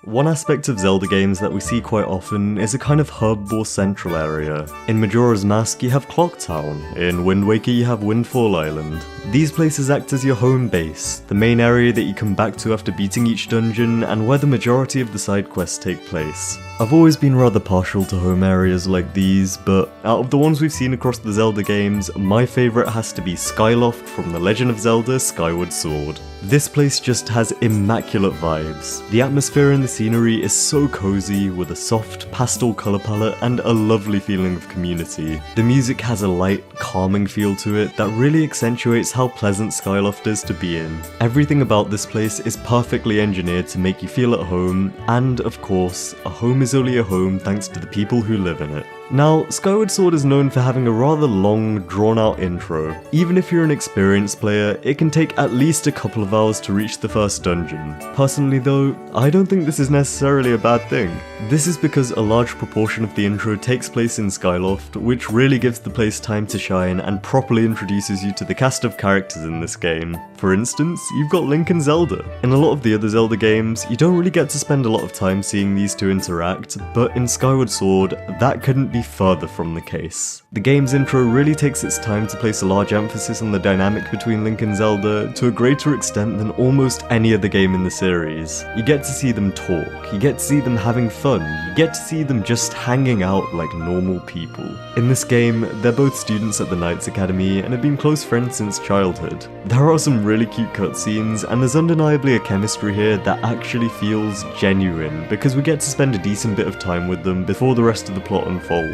One aspect of Zelda games that we see quite often is a kind of hub or central area. In Majora's Mask you have Clock Town, in Wind Waker you have Windfall Island. These places act as your home base, the main area that you come back to after beating each dungeon and where the majority of the side quests take place. I've always been rather partial to home areas like these, but out of the ones we've seen across the Zelda games, my favourite has to be Skyloft from The Legend of Zelda Skyward Sword. This place just has immaculate vibes. The atmosphere and the scenery is so cozy, with a soft pastel colour palette and a lovely feeling of community. The music has a light, calming feel to it that really accentuates how pleasant Skyloft is to be in. Everything about this place is perfectly engineered to make you feel at home, and of course, a home is only a home thanks to the people who live in it. Now, Skyward Sword is known for having a rather long, drawn-out intro. Even if you're an experienced player, it can take at least a couple of hours to reach the first dungeon. Personally though, I don't think this is necessarily a bad thing. This is because a large proportion of the intro takes place in Skyloft, which really gives the place time to shine and properly introduces you to the cast of characters in this game. For instance, you've got Link and Zelda. In a lot of the other Zelda games, you don't really get to spend a lot of time seeing these two interact, but in Skyward Sword, that couldn't be further from the case. The game's intro really takes its time to place a large emphasis on the dynamic between Link and Zelda to a greater extent than almost any other game in the series. You get to see them talk, you get to see them having fun, you get to see them just hanging out like normal people. In this game, they're both students at the Knights Academy and have been close friends since childhood. There are some really cute cutscenes, and there's undeniably a chemistry here that actually feels genuine, because we get to spend a decent bit of time with them before the rest of the plot unfolds.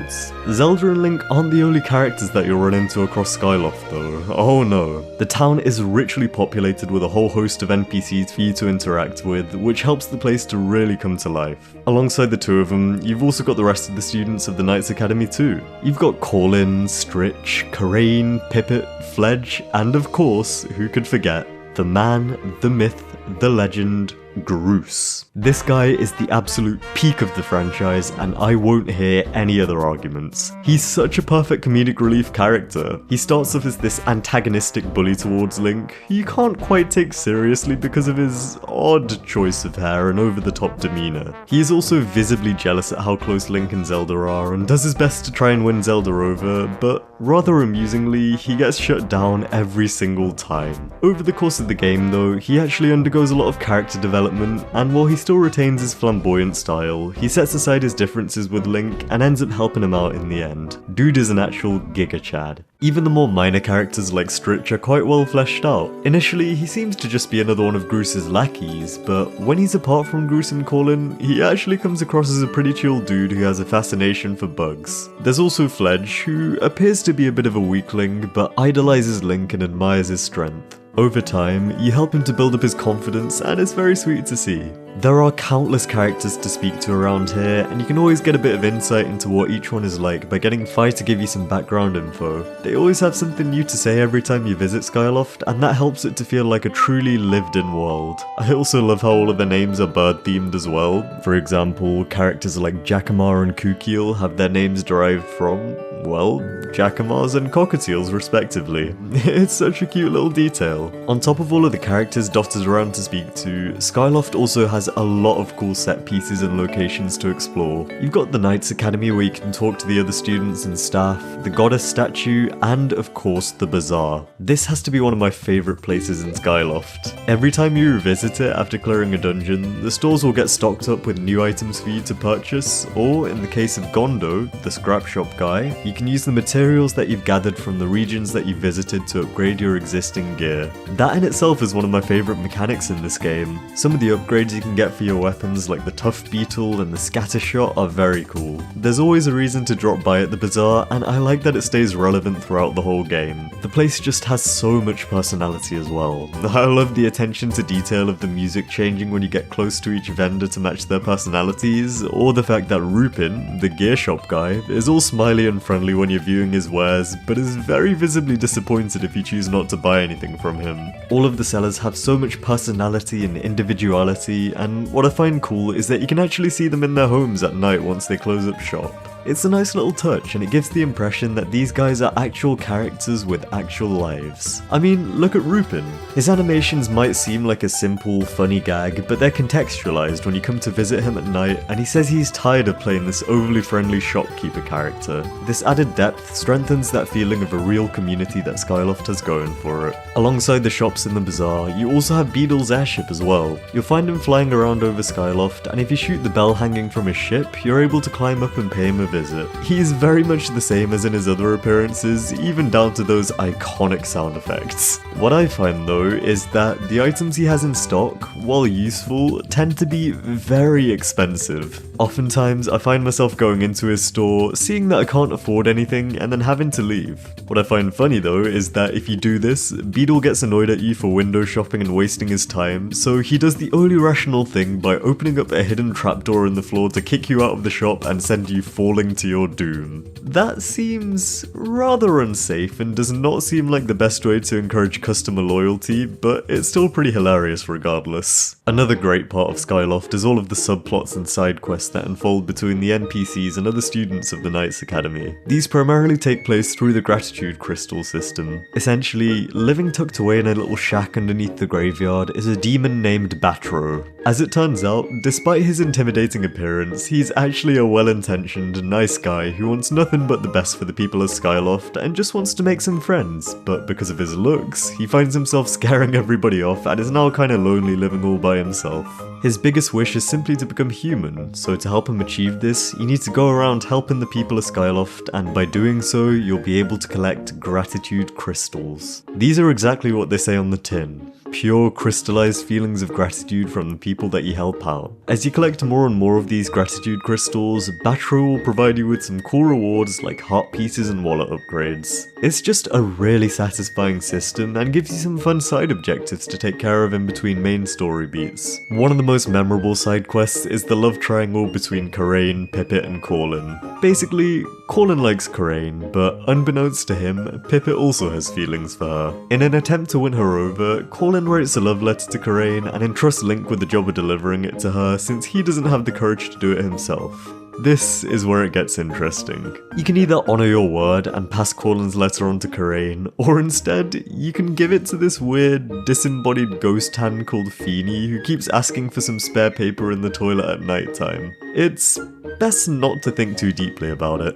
Zelda and Link aren't the only characters that you'll run into across Skyloft though, oh no. The town is richly populated with a whole host of NPCs for you to interact with, which helps the place to really come to life. Alongside the two of them, you've also got the rest of the students of the Knights Academy too. You've got Corlin, Stritch, Karain, Pippet, Fledge, and of course, who could forget, the man, the myth, the legend, Groose. This guy is the absolute peak of the franchise, and I won't hear any other arguments. He's such a perfect comedic relief character. He starts off as this antagonistic bully towards Link, who you can't quite take seriously because of his odd choice of hair and over-the-top demeanour. He is also visibly jealous at how close Link and Zelda are, and does his best to try and win Zelda over, but rather amusingly, he gets shut down every single time. Over the course of the game though, he actually undergoes a lot of character development, and while he still retains his flamboyant style, he sets aside his differences with Link and ends up helping him out in the end. Dude is an actual Giga Chad. Even the more minor characters like Stritch are quite well fleshed out. Initially, he seems to just be another one of Groose's lackeys, but when he's apart from Groose and Corlin, he actually comes across as a pretty chill dude who has a fascination for bugs. There's also Fledge, who appears to be a bit of a weakling, but idolizes Link and admires his strength. Over time, you help him to build up his confidence, and it's very sweet to see. There are countless characters to speak to around here, and you can always get a bit of insight into what each one is like by getting Fi to give you some background info. They always have something new to say every time you visit Skyloft, and that helps it to feel like a truly lived-in world. I also love how all of the names are bird-themed as well. For example, characters like Jacamar and Kukeel have their names derived from, well, jacamars and cockatiels respectively. It's such a cute little detail. On top of all of the characters dotted around to speak to, Skyloft also has a lot of cool set pieces and locations to explore. You've got the Knights Academy where you can talk to the other students and staff, the goddess statue, and of course the Bazaar. This has to be one of my favourite places in Skyloft. Every time you revisit it after clearing a dungeon, the stores will get stocked up with new items for you to purchase, or in the case of Gondo, the scrap shop guy, you can use the materials that you've gathered from the regions that you've visited to upgrade your existing gear. That in itself is one of my favourite mechanics in this game. Some of the upgrades you can get for your weapons like the Tuft Beetle and the Scatter Shot are very cool. There's always a reason to drop by at the Bazaar, and I like that it stays relevant throughout the whole game. The place just has so much personality as well. I love the attention to detail of the music changing when you get close to each vendor to match their personalities, or the fact that Rupin, the gear shop guy, is all smiley and friendly when you're viewing his wares, but is very visibly disappointed if you choose not to buy anything from him. All of the sellers have so much personality and individuality, and what I find cool is that you can actually see them in their homes at night once they close up shop. It's a nice little touch, and it gives the impression that these guys are actual characters with actual lives. I mean, look at Rupin. His animations might seem like a simple, funny gag, but they're contextualized when you come to visit him at night, and he says he's tired of playing this overly friendly shopkeeper character. This added depth strengthens that feeling of a real community that Skyloft has going for it. Alongside the shops in the bazaar, you also have Beedle's airship as well. You'll find him flying around over Skyloft, and if you shoot the bell hanging from his ship, you're able to climb up and pay him a visit. He is very much the same as in his other appearances, even down to those iconic sound effects. What I find though is that the items he has in stock, while useful, tend to be very expensive. Oftentimes, I find myself going into his store, seeing that I can't afford anything, and then having to leave. What I find funny though is that if you do this, Beedle gets annoyed at you for window shopping and wasting his time, so he does the only rational thing by opening up a hidden trapdoor in the floor to kick you out of the shop and send you falling to your doom. That seems rather unsafe and does not seem like the best way to encourage customer loyalty, but it's still pretty hilarious regardless. Another great part of Skyloft is all of the subplots and side quests that unfold between the NPCs and other students of the Knights Academy. These primarily take place through the gratitude crystal system. Essentially, living tucked away in a little shack underneath the graveyard is a demon named Batro. As it turns out, despite his intimidating appearance, he's actually a well-intentioned, nice guy who wants nothing but the best for the people of Skyloft and just wants to make some friends, but because of his looks, he finds himself scaring everybody off and is now kinda lonely living all by himself. His biggest wish is simply to become human, so to help him achieve this, you need to go around helping the people of Skyloft, and by doing so, you'll be able to collect gratitude crystals. These are exactly what they say on the tin. Pure, crystallized feelings of gratitude from the people that you help out. As you collect more and more of these gratitude crystals, Batro will provide you with some cool rewards like heart pieces and wallet upgrades. It's just a really satisfying system and gives you some fun side objectives to take care of in between main story beats. One of the most memorable side quests is the love triangle between Karain, Pippet and Corlin. Basically, Corlin likes Karain, but unbeknownst to him, Pippet also has feelings for her. In an attempt to win her over, Corlin writes a love letter to Karain and entrusts Link with the job of delivering it to her since he doesn't have the courage to do it himself. This is where it gets interesting. You can either honour your word and pass Corlin's letter on to Karain, or instead, you can give it to this weird, disembodied ghost hand called Feeny who keeps asking for some spare paper in the toilet at night time. It's best not to think too deeply about it.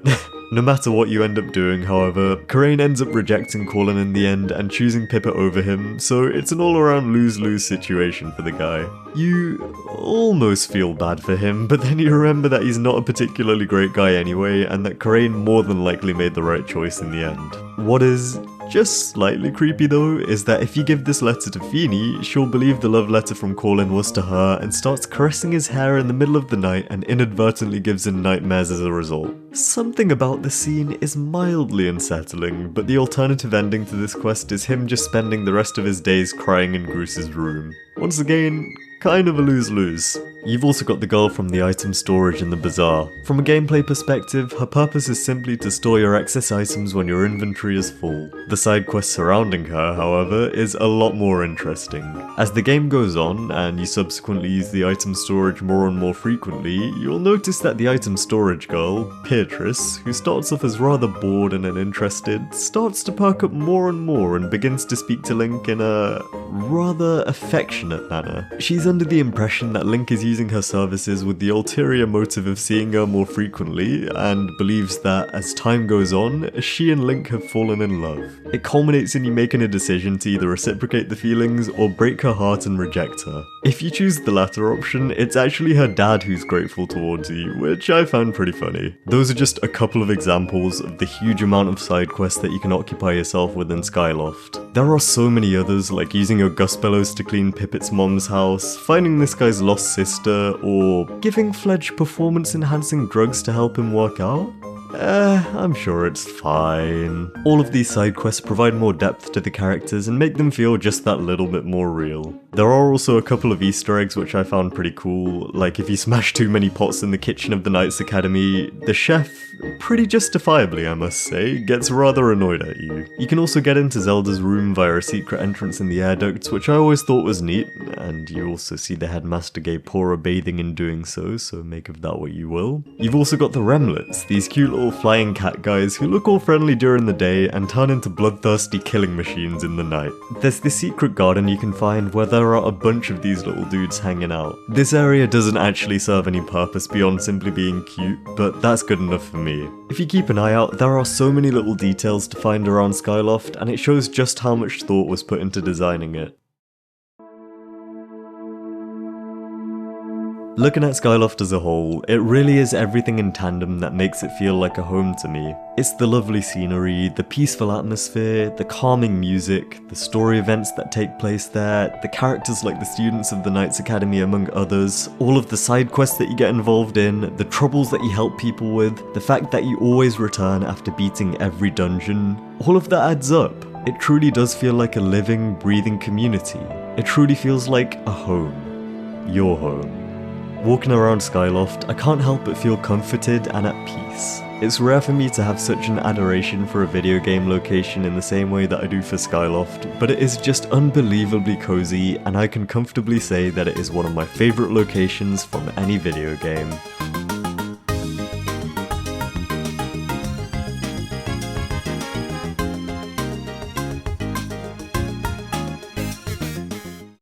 No matter what you end up doing, however, Karain ends up rejecting Corlin in the end and choosing Pippet over him, so it's an all-around lose-lose situation for the guy. You almost feel bad for him, but then you remember that he's not a particularly great guy anyway, and that Karain more than likely made the right choice in the end. What is just slightly creepy though, is that if you give this letter to Feeny, she'll believe the love letter from Corlin was to her and starts caressing his hair in the middle of the night and inadvertently gives him nightmares as a result. Something about the scene is mildly unsettling, but the alternative ending to this quest is him just spending the rest of his days crying in Groose's room. Once again, kind of a lose-lose. You've also got the girl from the item storage in the bazaar. From a gameplay perspective, her purpose is simply to store your excess items when your inventory is full. The side quest surrounding her, however, is a lot more interesting. As the game goes on, and you subsequently use the item storage more and more frequently, you'll notice that the item storage girl, Beatrice, who starts off as rather bored and uninterested, starts to perk up more and more and begins to speak to Link in a rather affectionate manner. She's under the impression that Link is using her services with the ulterior motive of seeing her more frequently, and believes that as time goes on, she and Link have fallen in love. It culminates in you making a decision to either reciprocate the feelings or break her heart and reject her. If you choose the latter option, it's actually her dad who's grateful towards you, which I found pretty funny. Those are just a couple of examples of the huge amount of side quests that you can occupy yourself within Skyloft. There are so many others, like using your gust bellows to clean Pippet's mom's house, finding this guy's lost sister, or giving Fledge performance-enhancing drugs to help him work out. I'm sure it's fine. All of these side quests provide more depth to the characters and make them feel just that little bit more real. There are also a couple of Easter eggs which I found pretty cool, like if you smash too many pots in the kitchen of the Knights Academy, the chef, pretty justifiably I must say, gets rather annoyed at you. You can also get into Zelda's room via a secret entrance in the air ducts, which I always thought was neat, and you also see the headmaster gay Pora bathing in doing so make of that what you will. You've also got the Remlets, these cute little flying cat guys who look all friendly during the day and turn into bloodthirsty killing machines in the night. There's this secret garden you can find where there are a bunch of these little dudes hanging out. This area doesn't actually serve any purpose beyond simply being cute, but that's good enough for me. If you keep an eye out, there are so many little details to find around Skyloft, and it shows just how much thought was put into designing it. Looking at Skyloft as a whole, it really is everything in tandem that makes it feel like a home to me. It's the lovely scenery, the peaceful atmosphere, the calming music, the story events that take place there, the characters like the students of the Knights Academy among others, all of the side quests that you get involved in, the troubles that you help people with, the fact that you always return after beating every dungeon, all of that adds up. It truly does feel like a living, breathing community. It truly feels like a home. Your home. Walking around Skyloft, I can't help but feel comforted and at peace. It's rare for me to have such an adoration for a video game location in the same way that I do for Skyloft, but it is just unbelievably cozy, and I can comfortably say that it is one of my favourite locations from any video game.